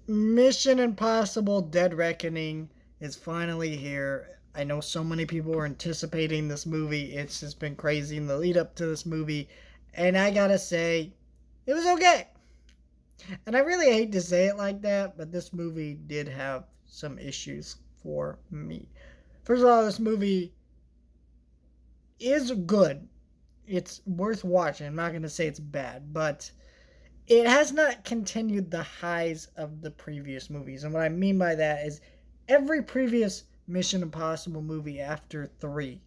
Mission Impossible Dead Reckoning is finally here. I know so many people were anticipating this movie. It's just been crazy in the lead up to this movie. And I gotta say, it was okay. And I really hate to say it like that, but this movie did have some issues for me. First of all, this movie is good. It's worth watching. I'm not gonna say it's bad, but it has not continued the highs of the previous movies. And what I mean by that is every previous Mission Impossible movie after 3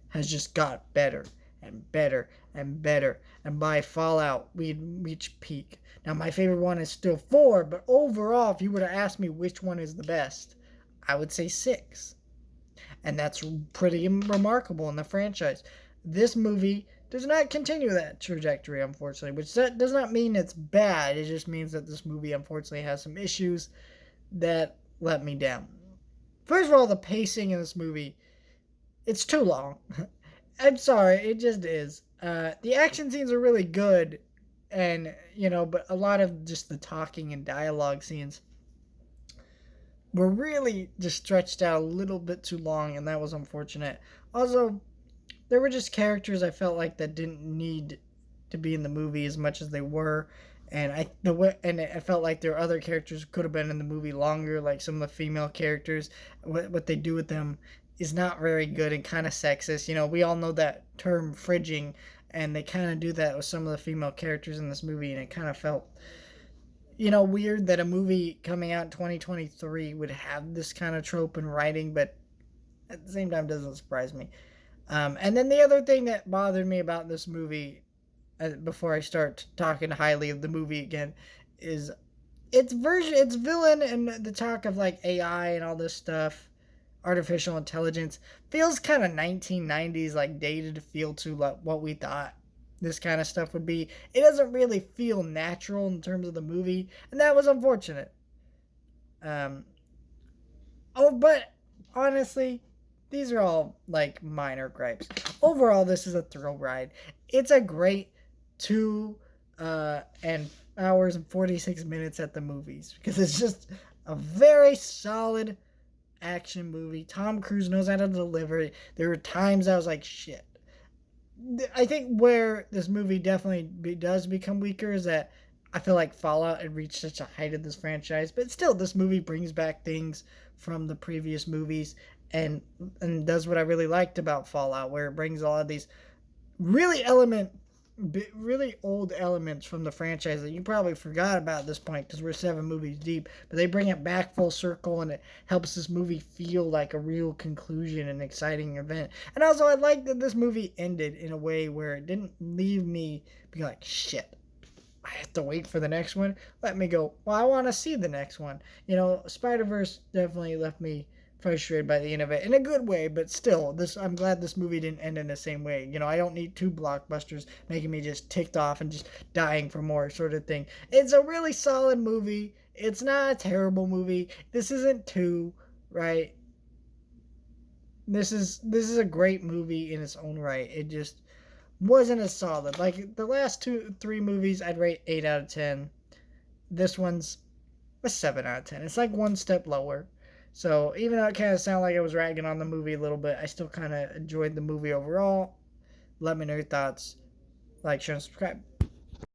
has just got better and better and better. And by Fallout, we'd reached peak. Now, my favorite one is still 4, but overall, if you were to ask me which one is the best, I would say 6. And that's pretty remarkable in the franchise. This movie does not continue that trajectory, unfortunately, which does not mean it's bad. It just means that this movie, unfortunately, has some issues that let me down. First of all, the pacing in this movie, it's too long. I'm sorry, it just is. The action scenes are really good, and, but a lot of just the talking and dialogue scenes were really just stretched out a little bit too long, and that was unfortunate. Also, there were just characters I felt like that didn't need to be in the movie as much as they were, and I felt like there were other characters who could have been in the movie longer, like some of the female characters. What they do with them is not very good and kind of sexist. We all know that term fridging, and they kind of do that with some of the female characters in this movie, and it kind of felt weird that a movie coming out in 2023 would have this kind of trope in writing, but at the same time doesn't surprise me. And then the other thing that bothered me about this movie, before I start talking highly of the movie again, is its villain, and the talk of like AI and all this stuff, artificial intelligence, feels kind of 1990s, like dated feel to like what we thought this kind of stuff would be. It doesn't really feel natural in terms of the movie, and that was unfortunate. Um, but honestly, these are all like minor gripes. Overall, this is a thrill ride. It's a great 2 and hours and 46 minutes at the movies, because it's just a very solid action movie. Tom Cruise knows how to deliver it. There were times I was like, shit. I think where this movie definitely does become weaker is that I feel like Fallout had reached such a height of this franchise, but still, this movie brings back things from the previous movies, and does what I really liked about Fallout, where it brings all of these really really old elements from the franchise that you probably forgot about at this point because we're 7 movies deep, but they bring it back full circle, and it helps this movie feel like a real conclusion and exciting event. And also, I like that this movie ended in a way where it didn't leave me be like, shit, I have to wait for the next one. Let me go, well, I want to see the next one. Spider-Verse definitely left me frustrated by the end of it in a good way, but still, I'm glad this movie didn't end in the same way. I don't need 2 blockbusters making me just ticked off and just dying for more sort of thing. It's a really solid movie. It's not a terrible movie. This isn't 2, right? This is a great movie in its own right. It just wasn't as solid. Like the last 3 movies, I'd rate 8 out of 10. This one's a 7 out of 10. It's like one step lower. So even though it kind of sounded like I was ragging on the movie a little bit, I still kind of enjoyed the movie overall. Let me know your thoughts. Like, share, and subscribe.